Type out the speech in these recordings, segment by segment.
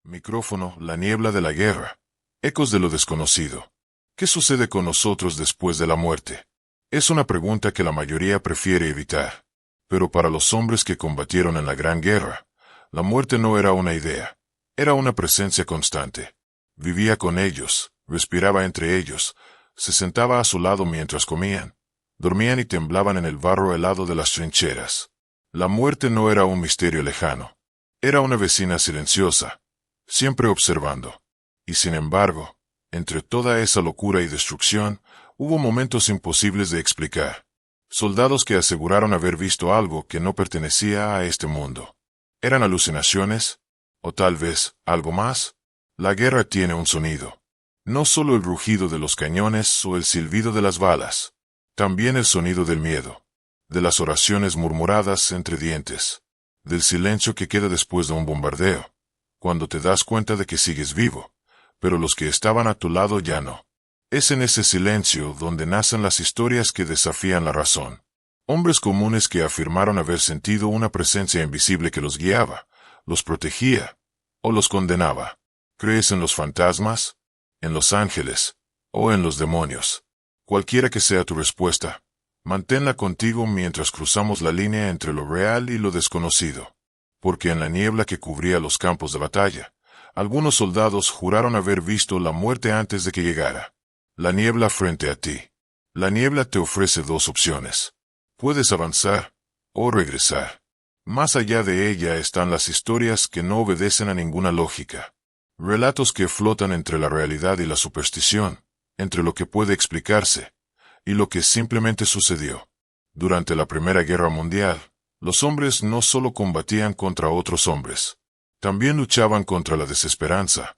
Micrófono, la niebla de la guerra. Ecos de lo desconocido. ¿Qué sucede con nosotros después de la muerte? Es una pregunta que la mayoría prefiere evitar. Pero para los hombres que combatieron en la Gran Guerra, la muerte no era una idea. Era una presencia constante. Vivía con ellos, respiraba entre ellos, se sentaba a su lado mientras comían, dormían y temblaban en el barro helado de las trincheras. La muerte no era un misterio lejano. Era una vecina silenciosa, siempre observando. Y sin embargo, entre toda esa locura y destrucción, hubo momentos imposibles de explicar. Soldados que aseguraron haber visto algo que no pertenecía a este mundo. ¿Eran alucinaciones? ¿O tal vez, algo más? La guerra tiene un sonido. No solo el rugido de los cañones o el silbido de las balas. También el sonido del miedo. De las oraciones murmuradas entre dientes. Del silencio que queda después de un bombardeo. Cuando te das cuenta de que sigues vivo, pero los que estaban a tu lado ya no. Es en ese silencio donde nacen las historias que desafían la razón. Hombres comunes que afirmaron haber sentido una presencia invisible que los guiaba, los protegía, o los condenaba. ¿Crees en los fantasmas? ¿En los ángeles? ¿O en los demonios? Cualquiera que sea tu respuesta, manténla contigo mientras cruzamos la línea entre lo real y lo desconocido. Porque en la niebla que cubría los campos de batalla, algunos soldados juraron haber visto la muerte antes de que llegara. La niebla frente a ti. La niebla te ofrece dos opciones. Puedes avanzar o regresar. Más allá de ella están las historias que no obedecen a ninguna lógica. Relatos que flotan entre la realidad y la superstición, entre lo que puede explicarse y lo que simplemente sucedió. Durante la Primera Guerra Mundial, los hombres no solo combatían contra otros hombres, también luchaban contra la desesperanza,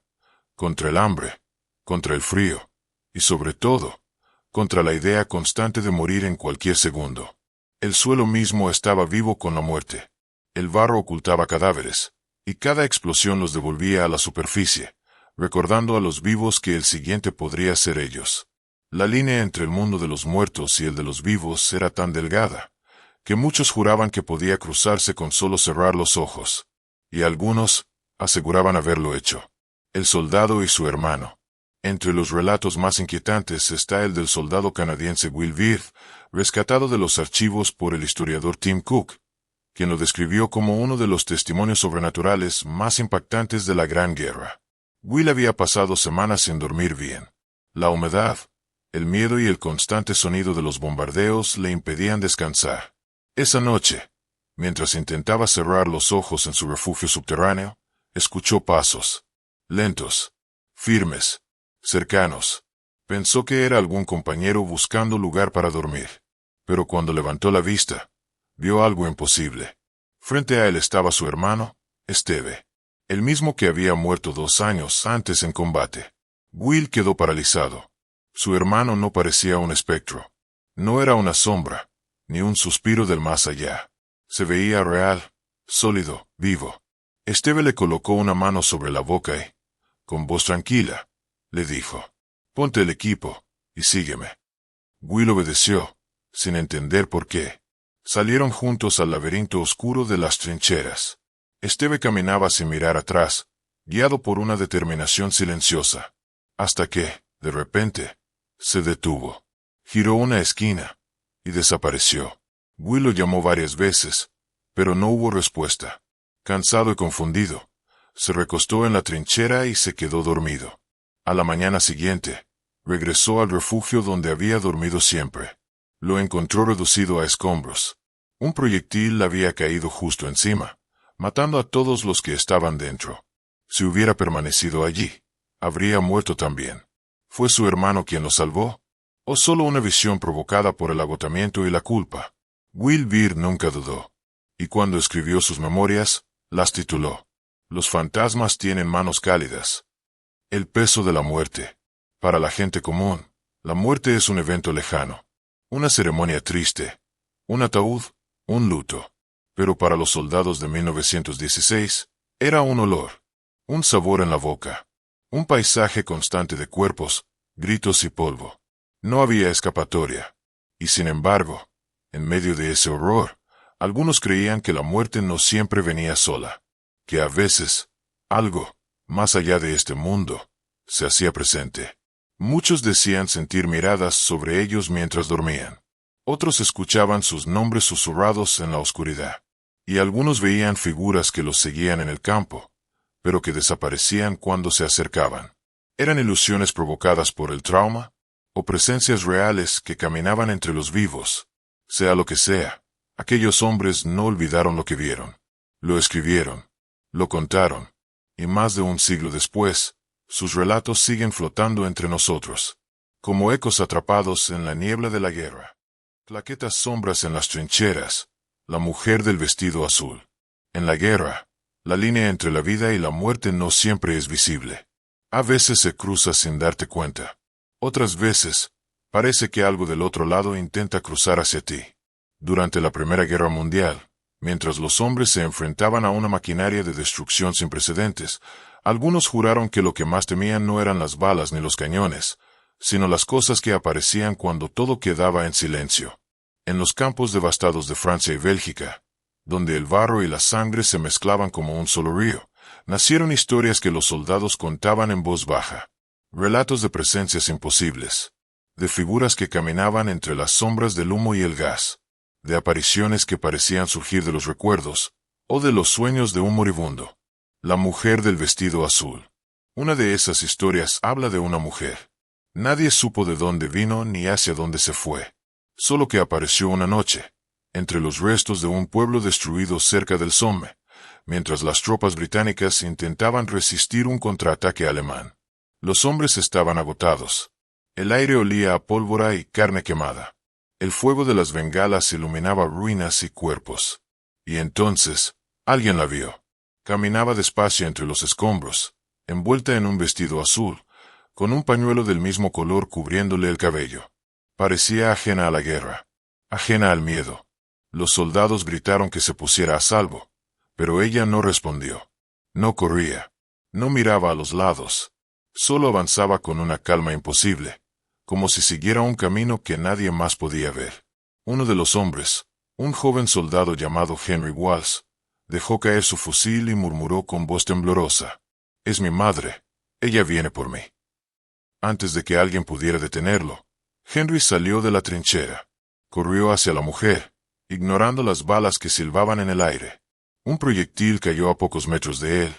contra el hambre, contra el frío, y sobre todo, contra la idea constante de morir en cualquier segundo. El suelo mismo estaba vivo con la muerte. El barro ocultaba cadáveres, y cada explosión los devolvía a la superficie, recordando a los vivos que el siguiente podría ser ellos. La línea entre el mundo de los muertos y el de los vivos era tan delgada, que muchos juraban que podía cruzarse con solo cerrar los ojos, y algunos aseguraban haberlo hecho. El soldado y su hermano. Entre los relatos más inquietantes está el del soldado canadiense Will Wirth, rescatado de los archivos por el historiador Tim Cook, quien lo describió como uno de los testimonios sobrenaturales más impactantes de la Gran Guerra. Will había pasado semanas sin dormir bien. La humedad, el miedo y el constante sonido de los bombardeos le impedían descansar. Esa noche, mientras intentaba cerrar los ojos en su refugio subterráneo, escuchó pasos. Lentos, firmes, cercanos. Pensó que era algún compañero buscando lugar para dormir. Pero cuando levantó la vista, vio algo imposible. Frente a él estaba su hermano, Steve, el mismo que había muerto 2 años antes en combate. Will quedó paralizado. Su hermano no parecía un espectro. No era una sombra, ni un suspiro del más allá. Se veía real, sólido, vivo. Steve le colocó una mano sobre la boca y, con voz tranquila, le dijo: «Ponte el equipo, y sígueme». Will obedeció, sin entender por qué. Salieron juntos al laberinto oscuro de las trincheras. Steve caminaba sin mirar atrás, guiado por una determinación silenciosa. Hasta que, de repente, se detuvo. Giró una esquina y desapareció. Will lo llamó varias veces, pero no hubo respuesta. Cansado y confundido, se recostó en la trinchera y se quedó dormido. A la mañana siguiente, regresó al refugio donde había dormido siempre. Lo encontró reducido a escombros. Un proyectil había caído justo encima, matando a todos los que estaban dentro. Si hubiera permanecido allí, habría muerto también. ¿Fue su hermano quien lo salvó? ¿O solo una visión provocada por el agotamiento y la culpa? Will Wirth nunca dudó. Y cuando escribió sus memorias, las tituló: «Los fantasmas tienen manos cálidas». El peso de la muerte. Para la gente común, la muerte es un evento lejano. Una ceremonia triste. Un ataúd, un luto. Pero para los soldados de 1916, era un olor. Un sabor en la boca. Un paisaje constante de cuerpos, gritos y polvo. No había escapatoria. Y sin embargo, en medio de ese horror, algunos creían que la muerte no siempre venía sola. Que a veces, algo, más allá de este mundo, se hacía presente. Muchos decían sentir miradas sobre ellos mientras dormían. Otros escuchaban sus nombres susurrados en la oscuridad. Y algunos veían figuras que los seguían en el campo, pero que desaparecían cuando se acercaban. ¿Eran ilusiones provocadas por el trauma? ¿O presencias reales que caminaban entre los vivos? Sea lo que sea, aquellos hombres no olvidaron lo que vieron. Lo escribieron, lo contaron, y más de un siglo después, sus relatos siguen flotando entre nosotros, como ecos atrapados en la niebla de la guerra. Claquetas sombras en las trincheras, la mujer del vestido azul. En la guerra, la línea entre la vida y la muerte no siempre es visible. A veces se cruza sin darte cuenta. Otras veces, parece que algo del otro lado intenta cruzar hacia ti. Durante la Primera Guerra Mundial, mientras los hombres se enfrentaban a una maquinaria de destrucción sin precedentes, algunos juraron que lo que más temían no eran las balas ni los cañones, sino las cosas que aparecían cuando todo quedaba en silencio. En los campos devastados de Francia y Bélgica, donde el barro y la sangre se mezclaban como un solo río, nacieron historias que los soldados contaban en voz baja. Relatos de presencias imposibles, de figuras que caminaban entre las sombras del humo y el gas, de apariciones que parecían surgir de los recuerdos, o de los sueños de un moribundo. La mujer del vestido azul. Una de esas historias habla de una mujer. Nadie supo de dónde vino ni hacia dónde se fue. Solo que apareció una noche, entre los restos de un pueblo destruido cerca del Somme, mientras las tropas británicas intentaban resistir un contraataque alemán. Los hombres estaban agotados. El aire olía a pólvora y carne quemada. El fuego de las bengalas iluminaba ruinas y cuerpos. Y entonces, alguien la vio. Caminaba despacio entre los escombros, envuelta en un vestido azul, con un pañuelo del mismo color cubriéndole el cabello. Parecía ajena a la guerra, ajena al miedo. Los soldados gritaron que se pusiera a salvo, pero ella no respondió. No corría, no miraba a los lados, solo avanzaba con una calma imposible, como si siguiera un camino que nadie más podía ver. Uno de los hombres, un joven soldado llamado Henry Walsh, dejó caer su fusil y murmuró con voz temblorosa: «Es mi madre, ella viene por mí». Antes de que alguien pudiera detenerlo, Henry salió de la trinchera. Corrió hacia la mujer, ignorando las balas que silbaban en el aire. Un proyectil cayó a pocos metros de él,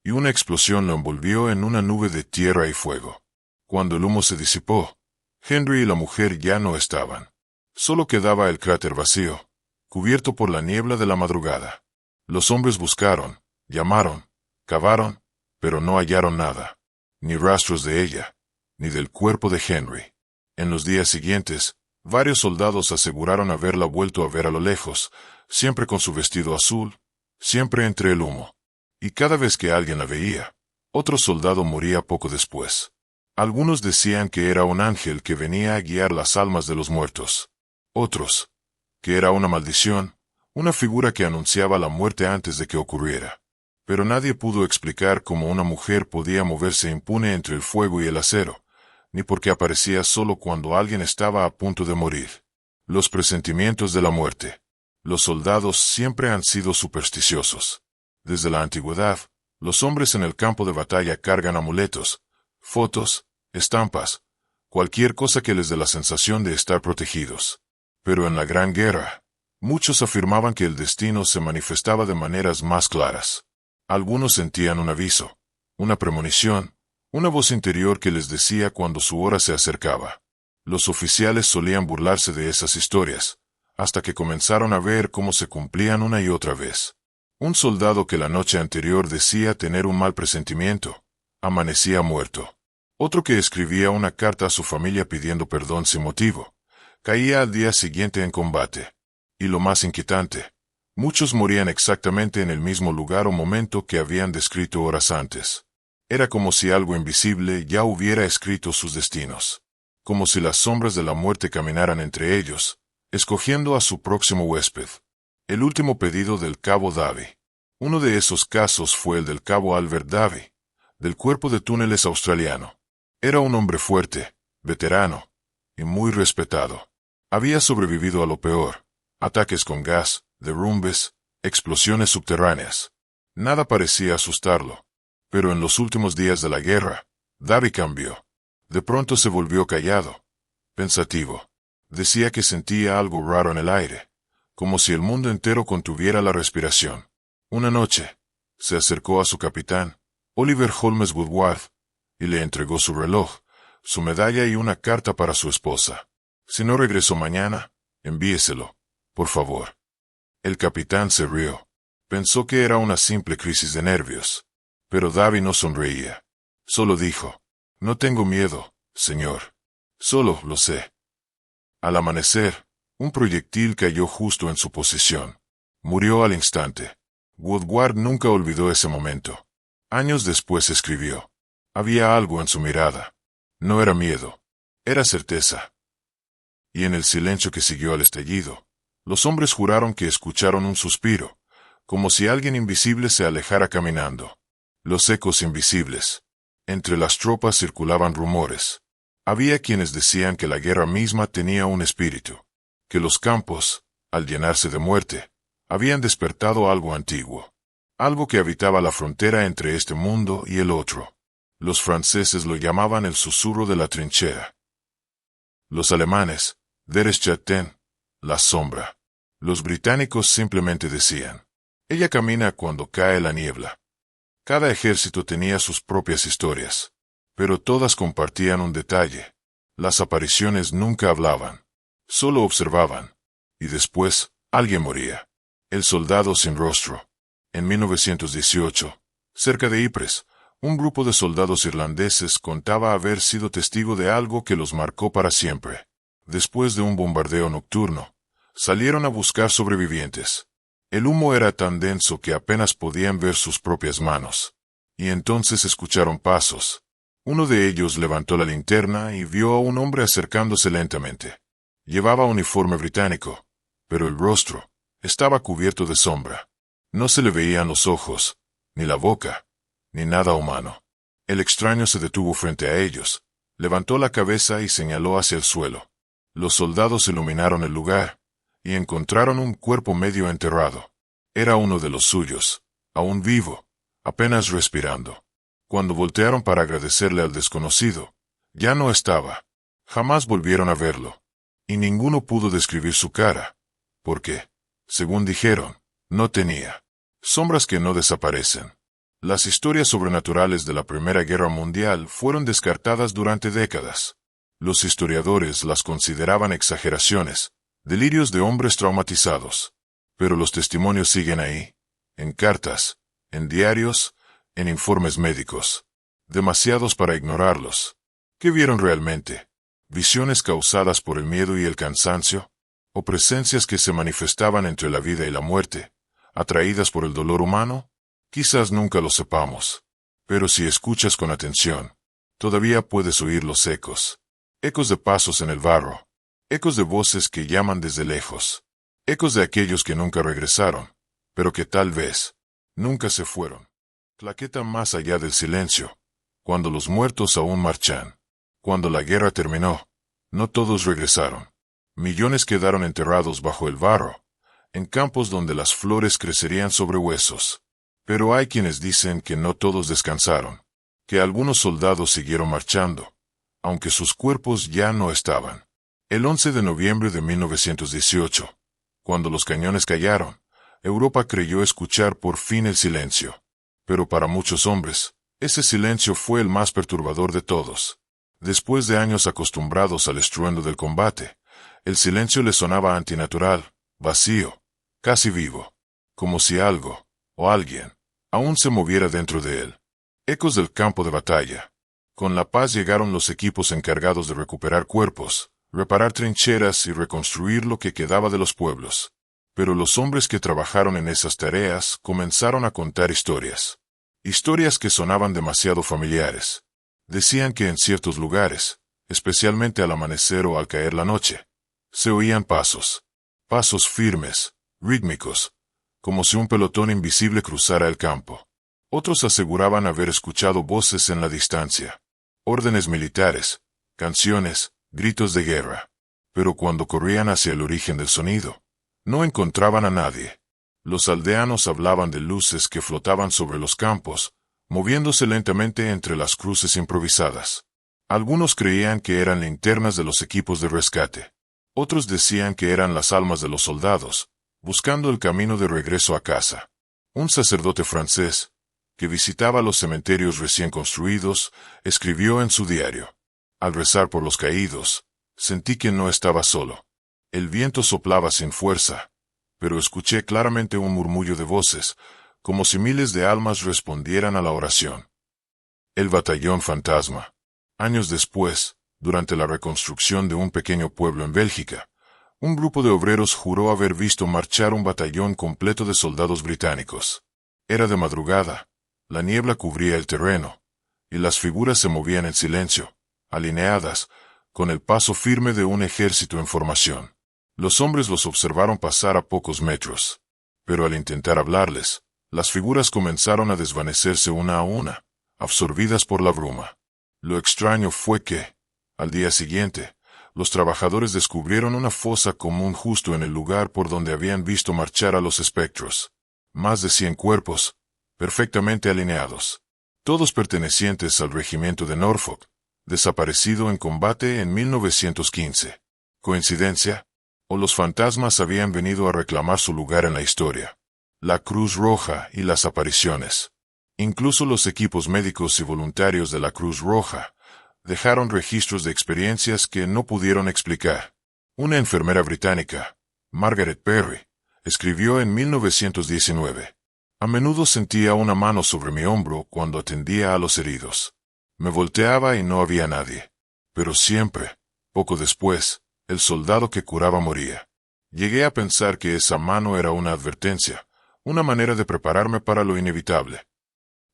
y una explosión lo envolvió en una nube de tierra y fuego. Cuando el humo se disipó, Henry y la mujer ya no estaban. Solo quedaba el cráter vacío, cubierto por la niebla de la madrugada. Los hombres buscaron, llamaron, cavaron, pero no hallaron nada. Ni rastros de ella, ni del cuerpo de Henry. En los días siguientes, varios soldados aseguraron haberla vuelto a ver a lo lejos, siempre con su vestido azul, siempre entre el humo. Y cada vez que alguien la veía, otro soldado moría poco después. Algunos decían que era un ángel que venía a guiar las almas de los muertos. Otros, que era una maldición, una figura que anunciaba la muerte antes de que ocurriera. Pero nadie pudo explicar cómo una mujer podía moverse impune entre el fuego y el acero, ni por qué aparecía solo cuando alguien estaba a punto de morir. Los presentimientos de la muerte. Los soldados siempre han sido supersticiosos. Desde la antigüedad, los hombres en el campo de batalla cargan amuletos, fotos, estampas, cualquier cosa que les dé la sensación de estar protegidos. Pero en la Gran Guerra, muchos afirmaban que el destino se manifestaba de maneras más claras. Algunos sentían un aviso, una premonición, una voz interior que les decía cuando su hora se acercaba. Los oficiales solían burlarse de esas historias, hasta que comenzaron a ver cómo se cumplían una y otra vez. Un soldado que la noche anterior decía tener un mal presentimiento, amanecía muerto. Otro que escribía una carta a su familia pidiendo perdón sin motivo, caía al día siguiente en combate. Y lo más inquietante, muchos morían exactamente en el mismo lugar o momento que habían descrito horas antes. Era como si algo invisible ya hubiera escrito sus destinos. Como si las sombras de la muerte caminaran entre ellos, escogiendo a su próximo huésped. El último pedido del cabo Davy. Uno de esos casos fue el del cabo Albert Davy, del cuerpo de túneles australiano. Era un hombre fuerte, veterano, y muy respetado. Había sobrevivido a lo peor: ataques con gas, derrumbes, explosiones subterráneas. Nada parecía asustarlo. Pero en los últimos días de la guerra, Davy cambió. De pronto se volvió callado, pensativo. Decía que sentía algo raro en el aire, como si el mundo entero contuviera la respiración. Una noche, se acercó a su capitán, Oliver Holmes Woodward, y le entregó su reloj, su medalla y una carta para su esposa. Si no regresó mañana, envíeselo, por favor. El capitán se rió. Pensó que era una simple crisis de nervios. Pero Davy no sonreía. Solo dijo, no tengo miedo, señor. Solo lo sé. Al amanecer, un proyectil cayó justo en su posición. Murió al instante. Woodward nunca olvidó ese momento. Años después escribió. Había algo en su mirada. No era miedo. Era certeza. Y en el silencio que siguió al estallido, los hombres juraron que escucharon un suspiro, como si alguien invisible se alejara caminando. Los ecos invisibles. Entre las tropas circulaban rumores. Había quienes decían que la guerra misma tenía un espíritu, que los campos, al llenarse de muerte, habían despertado algo antiguo, algo que habitaba la frontera entre este mundo y el otro. Los franceses lo llamaban el susurro de la trinchera. Los alemanes, Der Schatten, la sombra. Los británicos simplemente decían, ella camina cuando cae la niebla. Cada ejército tenía sus propias historias, pero todas compartían un detalle. Las apariciones nunca hablaban, solo observaban, y después, alguien moría. El soldado sin rostro. En 1918, cerca de Ypres, un grupo de soldados irlandeses contaba haber sido testigo de algo que los marcó para siempre. Después de un bombardeo nocturno, salieron a buscar sobrevivientes. El humo era tan denso que apenas podían ver sus propias manos. Y entonces escucharon pasos. Uno de ellos levantó la linterna y vio a un hombre acercándose lentamente. Llevaba uniforme británico, pero el rostro estaba cubierto de sombra. No se le veían los ojos, ni la boca, ni nada humano. El extraño se detuvo frente a ellos, levantó la cabeza y señaló hacia el suelo. Los soldados iluminaron el lugar, y encontraron un cuerpo medio enterrado. Era uno de los suyos, aún vivo, apenas respirando. Cuando voltearon para agradecerle al desconocido, ya no estaba. Jamás volvieron a verlo. Y ninguno pudo describir su cara, porque, según dijeron, no tenía sombras que no desaparecen. Las historias sobrenaturales de la Primera Guerra Mundial fueron descartadas durante décadas. Los historiadores las consideraban exageraciones, delirios de hombres traumatizados. Pero los testimonios siguen ahí, en cartas, en diarios, en informes médicos. Demasiados para ignorarlos. ¿Qué vieron realmente? ¿Visiones causadas por el miedo y el cansancio? ¿O presencias que se manifestaban entre la vida y la muerte, atraídas por el dolor humano? Quizás nunca lo sepamos. Pero si escuchas con atención, todavía puedes oír los ecos. Ecos de pasos en el barro. Ecos de voces que llaman desde lejos. Ecos de aquellos que nunca regresaron, pero que tal vez nunca se fueron. Claqueta más allá del silencio. Cuando los muertos aún marchan. Cuando la guerra terminó, no todos regresaron. Millones quedaron enterrados bajo el barro, en campos donde las flores crecerían sobre huesos. Pero hay quienes dicen que no todos descansaron, que algunos soldados siguieron marchando, aunque sus cuerpos ya no estaban. El 11 de noviembre de 1918, cuando los cañones callaron, Europa creyó escuchar por fin el silencio. Pero para muchos hombres, ese silencio fue el más perturbador de todos. Después de años acostumbrados al estruendo del combate, el silencio les sonaba antinatural, vacío, casi vivo, como si algo, o alguien, aún se moviera dentro de él. Ecos del campo de batalla. Con la paz llegaron los equipos encargados de recuperar cuerpos, reparar trincheras y reconstruir lo que quedaba de los pueblos. Pero los hombres que trabajaron en esas tareas comenzaron a contar historias. Historias que sonaban demasiado familiares. Decían que en ciertos lugares, especialmente al amanecer o al caer la noche, se oían pasos. Pasos firmes, rítmicos, como si un pelotón invisible cruzara el campo. Otros aseguraban haber escuchado voces en la distancia. Órdenes militares, canciones, gritos de guerra. Pero cuando corrían hacia el origen del sonido, no encontraban a nadie. Los aldeanos hablaban de luces que flotaban sobre los campos, moviéndose lentamente entre las cruces improvisadas. Algunos creían que eran linternas de los equipos de rescate. Otros decían que eran las almas de los soldados, buscando el camino de regreso a casa. Un sacerdote francés, que visitaba los cementerios recién construidos, escribió en su diario: al rezar por los caídos, sentí que no estaba solo. El viento soplaba sin fuerza, pero escuché claramente un murmullo de voces, como si miles de almas respondieran a la oración. El batallón fantasma. Años después, durante la reconstrucción de un pequeño pueblo en Bélgica, un grupo de obreros juró haber visto marchar un batallón completo de soldados británicos. Era de madrugada, la niebla cubría el terreno, y las figuras se movían en silencio, alineadas, con el paso firme de un ejército en formación. Los hombres los observaron pasar a pocos metros, pero al intentar hablarles, las figuras comenzaron a desvanecerse una a una, absorbidas por la bruma. Lo extraño fue que, al día siguiente, los trabajadores descubrieron una fosa común justo en el lugar por donde habían visto marchar a los espectros. Más de 100 cuerpos, perfectamente alineados, todos pertenecientes al regimiento de Norfolk, desaparecido en combate en 1915. ¿Coincidencia? ¿O los fantasmas habían venido a reclamar su lugar en la historia? La Cruz Roja y las apariciones. Incluso los equipos médicos y voluntarios de la Cruz Roja dejaron registros de experiencias que no pudieron explicar. Una enfermera británica, Margaret Perry, escribió en 1919: a menudo sentía una mano sobre mi hombro cuando atendía a los heridos. Me volteaba y no había nadie. Pero siempre, poco después, el soldado que curaba moría. Llegué a pensar que esa mano era una advertencia, una manera de prepararme para lo inevitable.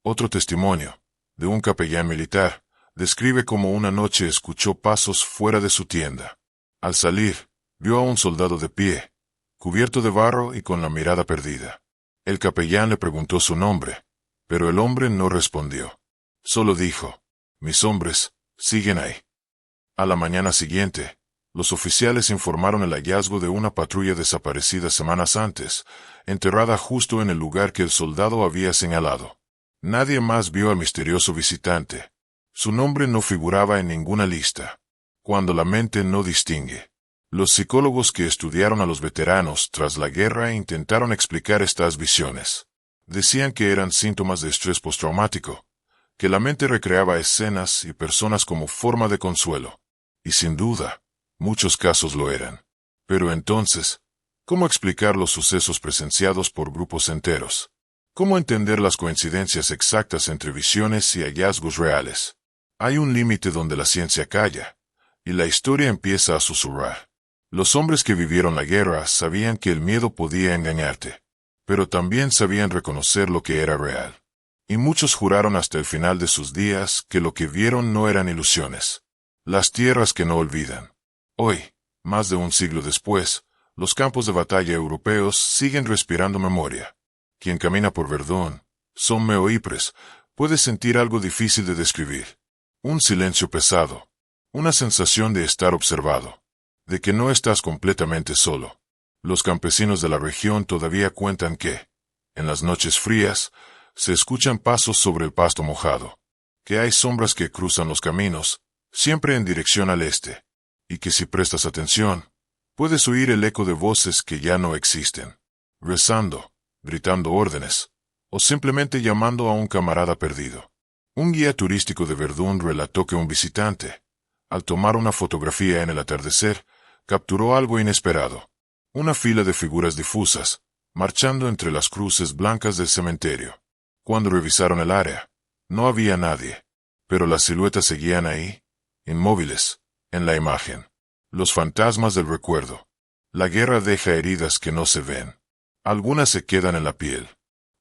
Otro testimonio, de un capellán militar, describe cómo una noche escuchó pasos fuera de su tienda. Al salir, vio a un soldado de pie, cubierto de barro y con la mirada perdida. El capellán le preguntó su nombre, pero el hombre no respondió. Solo dijo: mis hombres siguen ahí. A la mañana siguiente, los oficiales informaron el hallazgo de una patrulla desaparecida semanas antes, enterrada justo en el lugar que el soldado había señalado. Nadie más vio al misterioso visitante. Su nombre no figuraba en ninguna lista. Cuando la mente no distingue. Los psicólogos que estudiaron a los veteranos tras la guerra intentaron explicar estas visiones. Decían que eran síntomas de estrés postraumático, que la mente recreaba escenas y personas como forma de consuelo. Y sin duda, muchos casos lo eran. Pero entonces, ¿cómo explicar los sucesos presenciados por grupos enteros? ¿Cómo entender las coincidencias exactas entre visiones y hallazgos reales? Hay un límite donde la ciencia calla, y la historia empieza a susurrar. Los hombres que vivieron la guerra sabían que el miedo podía engañarte, pero también sabían reconocer lo que era real. Y muchos juraron hasta el final de sus días que lo que vieron no eran ilusiones. Las tierras que no olvidan. Hoy, más de un siglo después, los campos de batalla europeos siguen respirando memoria. Quien camina por Verdún, Somme o Ypres, puede sentir algo difícil de describir. Un silencio pesado. Una sensación de estar observado. De que no estás completamente solo. Los campesinos de la región todavía cuentan que, en las noches frías, se escuchan pasos sobre el pasto mojado. Que hay sombras que cruzan los caminos, siempre en dirección al este. Y que si prestas atención, puedes oír el eco de voces que ya no existen. Rezando, gritando órdenes, o simplemente llamando a un camarada perdido. Un guía turístico de Verdún relató que un visitante, al tomar una fotografía en el atardecer, capturó algo inesperado. Una fila de figuras difusas, marchando entre las cruces blancas del cementerio. Cuando revisaron el área, no había nadie, pero las siluetas seguían ahí, inmóviles, en la imagen. Los fantasmas del recuerdo. La guerra deja heridas que no se ven. Algunas se quedan en la piel,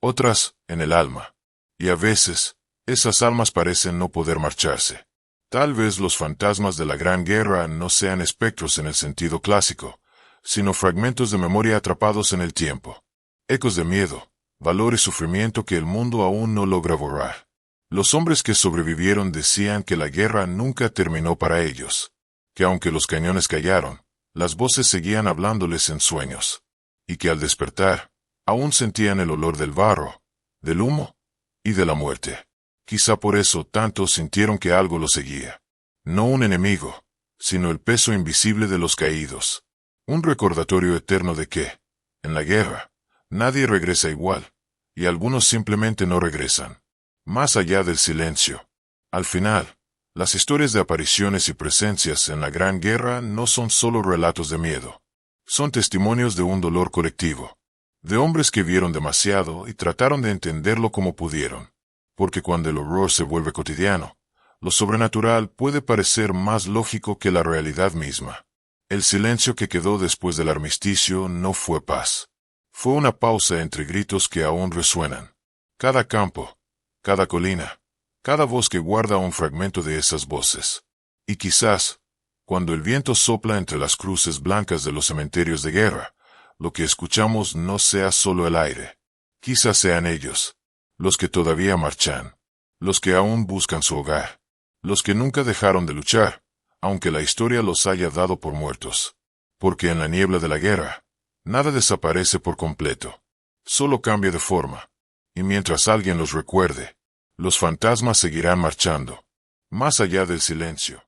otras en el alma, y a veces, esas almas parecen no poder marcharse. Tal vez los fantasmas de la Gran Guerra no sean espectros en el sentido clásico, sino fragmentos de memoria atrapados en el tiempo. Ecos de miedo, valor y sufrimiento que el mundo aún no logra borrar. Los hombres que sobrevivieron decían que la guerra nunca terminó para ellos, que aunque los cañones callaron, las voces seguían hablándoles en sueños, y que al despertar, aún sentían el olor del barro, del humo y de la muerte. Quizá por eso tantos sintieron que algo los seguía. No un enemigo, sino el peso invisible de los caídos. Un recordatorio eterno de que, en la guerra, nadie regresa igual, y algunos simplemente no regresan. Más allá del silencio. Al final, las historias de apariciones y presencias en la Gran Guerra no son solo relatos de miedo. Son testimonios de un dolor colectivo. De hombres que vieron demasiado y trataron de entenderlo como pudieron. Porque cuando el horror se vuelve cotidiano, lo sobrenatural puede parecer más lógico que la realidad misma. El silencio que quedó después del armisticio no fue paz. Fue una pausa entre gritos que aún resuenan. Cada campo, cada colina, cada voz que guarda un fragmento de esas voces. Y quizás, cuando el viento sopla entre las cruces blancas de los cementerios de guerra, lo que escuchamos no sea solo el aire. Quizás sean ellos, los que todavía marchan, los que aún buscan su hogar, los que nunca dejaron de luchar, aunque la historia los haya dado por muertos. Porque en la niebla de la guerra, nada desaparece por completo. Solo cambia de forma. Y mientras alguien los recuerde, los fantasmas seguirán marchando, más allá del silencio.